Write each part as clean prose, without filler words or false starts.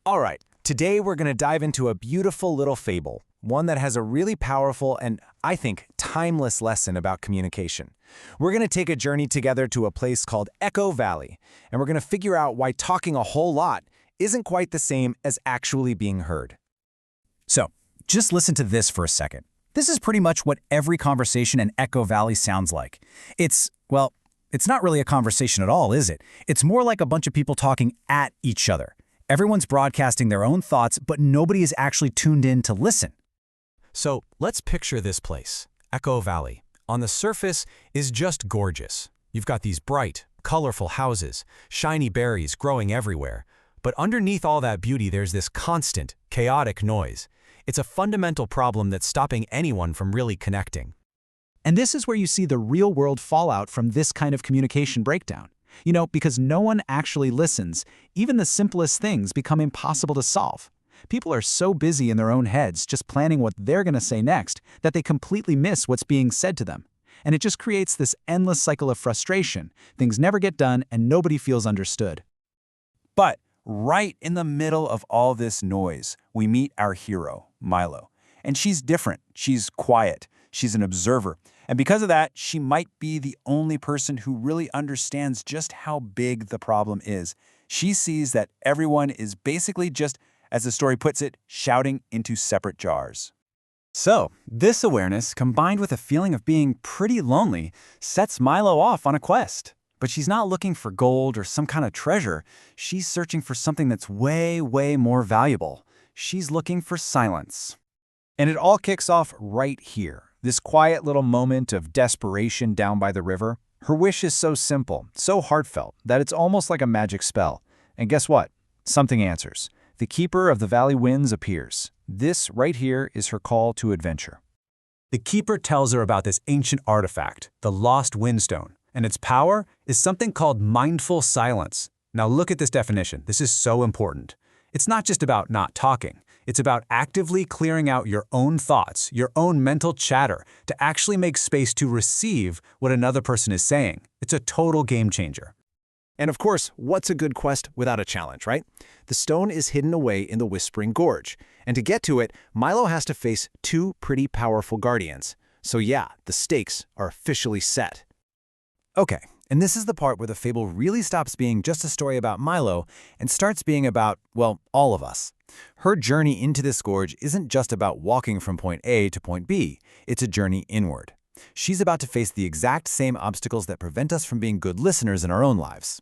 All right, today we're going to dive into a beautiful little fable, one that has a really powerful and, I think, timeless lesson about communication. We're going to take a journey together to a place called Echo Valley, and we're going to figure out why talking a whole lot isn't quite the same as actually being heard. So, just listen to this for a second. This is pretty much what every conversation in Echo Valley sounds like. It's not really a conversation at all, is it? It's more like a bunch of people talking at each other. Everyone's broadcasting their own thoughts, but nobody is actually tuned in to listen. So let's picture this place, Echo Valley. On the surface is just gorgeous. You've got these bright, colorful houses, shiny berries growing everywhere. But underneath all that beauty, there's this constant, chaotic noise. It's a fundamental problem that's stopping anyone from really connecting. And this is where you see the real-world fallout from this kind of communication breakdown. Because no one actually listens, even the simplest things become impossible to solve. People are so busy in their own heads just planning what they're going to say next that they completely miss what's being said to them. And it just creates this endless cycle of frustration. Things never get done and nobody feels understood. But right in the middle of all this noise, we meet our hero, Milo. And she's different. She's quiet. She's an observer. And because of that, she might be the only person who really understands just how big the problem is. She sees that everyone is basically just, as the story puts it, shouting into separate jars. So, this awareness, combined with a feeling of being pretty lonely, sets Milo off on a quest. But she's not looking for gold or some kind of treasure. She's searching for something that's way, way more valuable. She's looking for silence. And it all kicks off right here. This quiet little moment of desperation down by the river. Her wish is so simple, so heartfelt, that it's almost like a magic spell. And guess what? Something answers. The keeper of the valley winds appears. This right here is her call to adventure. The keeper tells her about this ancient artifact, the lost windstone, and its power is something called mindful silence. Now look at this definition. This is so important. It's not just about not talking. It's about actively clearing out your own thoughts, your own mental chatter, to actually make space to receive what another person is saying. It's a total game changer. And of course, what's a good quest without a challenge, right? The stone is hidden away in the Whispering Gorge. And to get to it, Milo has to face two pretty powerful guardians. So yeah, the stakes are officially set. Okay, and this is the part where the fable really stops being just a story about Milo and starts being about, well, all of us. Her journey into this gorge isn't just about walking from point A to point B. It's a journey inward. She's about to face the exact same obstacles that prevent us from being good listeners in our own lives.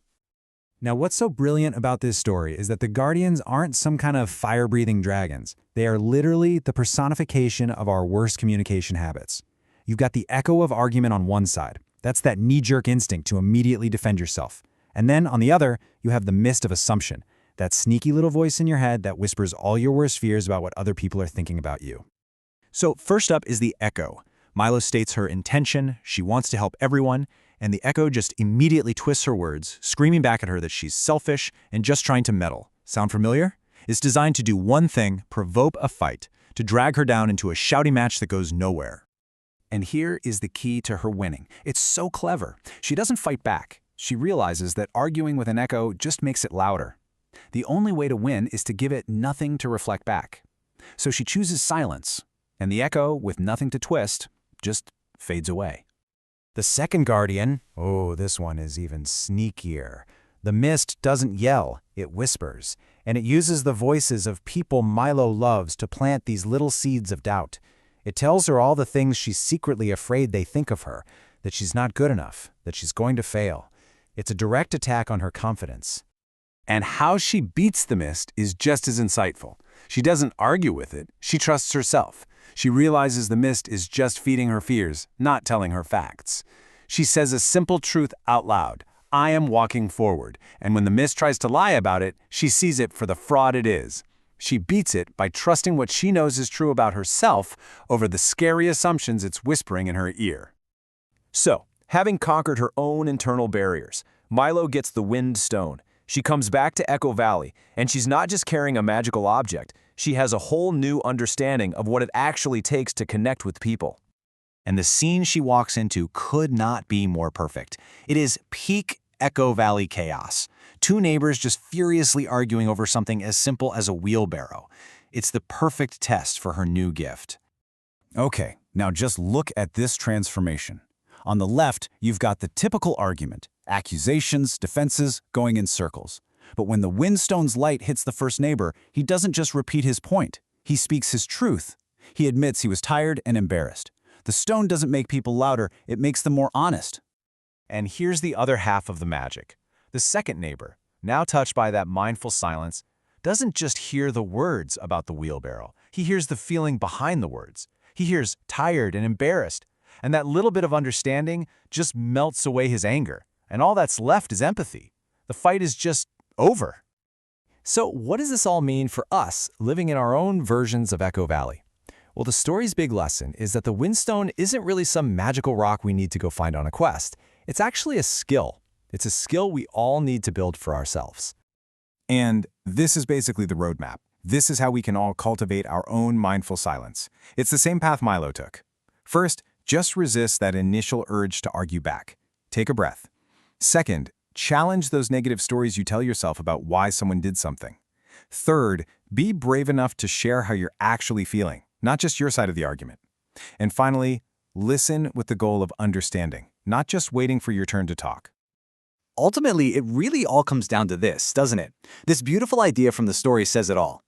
Now, what's so brilliant about this story is that the guardians aren't some kind of fire-breathing dragons. They are literally the personification of our worst communication habits. You've got the echo of argument on one side. That's that knee-jerk instinct to immediately defend yourself. And then, on the other, you have the mist of assumption, that sneaky little voice in your head that whispers all your worst fears about what other people are thinking about you. So first up is the echo. Milo states her intention, she wants to help everyone, and the echo just immediately twists her words, screaming back at her that she's selfish and just trying to meddle. Sound familiar? It's designed to do one thing, provoke a fight, to drag her down into a shouty match that goes nowhere. And here is the key to her winning. It's so clever. She doesn't fight back. She realizes that arguing with an echo just makes it louder. The only way to win is to give it nothing to reflect back. So she chooses silence, and the echo, with nothing to twist, just fades away. The second guardian, oh, this one is even sneakier. The mist doesn't yell, it whispers, and it uses the voices of people Milo loves to plant these little seeds of doubt. It tells her all the things she's secretly afraid they think of her, that she's not good enough, that she's going to fail. It's a direct attack on her confidence. And how she beats the mist is just as insightful. She doesn't argue with it, she trusts herself. She realizes the mist is just feeding her fears, not telling her facts. She says a simple truth out loud, I am walking forward, and when the mist tries to lie about it, she sees it for the fraud it is. She beats it by trusting what she knows is true about herself over the scary assumptions it's whispering in her ear. So, having conquered her own internal barriers, Milo gets the wind stone. She comes back to Echo Valley, and she's not just carrying a magical object, she has a whole new understanding of what it actually takes to connect with people. And the scene she walks into could not be more perfect. It is peak Echo Valley chaos. Two neighbors just furiously arguing over something as simple as a wheelbarrow. It's the perfect test for her new gift. Okay, now just look at this transformation. On the left, you've got the typical argument, accusations, defenses, going in circles. But when the windstone's light hits the first neighbor, he doesn't just repeat his point. He speaks his truth. He admits he was tired and embarrassed. The stone doesn't make people louder, it makes them more honest. And here's the other half of the magic. The second neighbor, now touched by that mindful silence, doesn't just hear the words about the wheelbarrow. He hears the feeling behind the words. He hears tired and embarrassed. And that little bit of understanding just melts away his anger. And all that's left is empathy. The fight is just over. So what does this all mean for us living in our own versions of Echo Valley? Well, the story's big lesson is that the windstone isn't really some magical rock we need to go find on a quest. It's actually a skill. It's a skill we all need to build for ourselves. And this is basically the roadmap. This is how we can all cultivate our own mindful silence. It's the same path Milo took. First, just resist that initial urge to argue back. Take a breath. Second, challenge those negative stories you tell yourself about why someone did something. Third, be brave enough to share how you're actually feeling, not just your side of the argument. And finally, listen with the goal of understanding, not just waiting for your turn to talk. Ultimately, it really all comes down to this, doesn't it? This beautiful idea from the story says it all.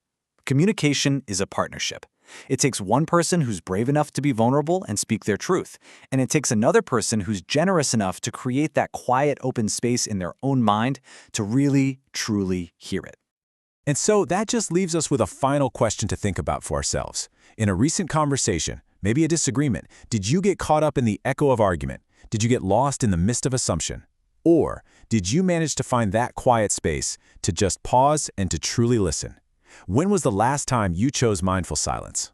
Communication is a partnership. It takes one person who's brave enough to be vulnerable and speak their truth, and it takes another person who's generous enough to create that quiet, open space in their own mind to really, truly hear it. And so that just leaves us with a final question to think about for ourselves. In a recent conversation, maybe a disagreement, did you get caught up in the echo of argument? Did you get lost in the mist of assumption? Or did you manage to find that quiet space to just pause and to truly listen? When was the last time you chose mindful silence?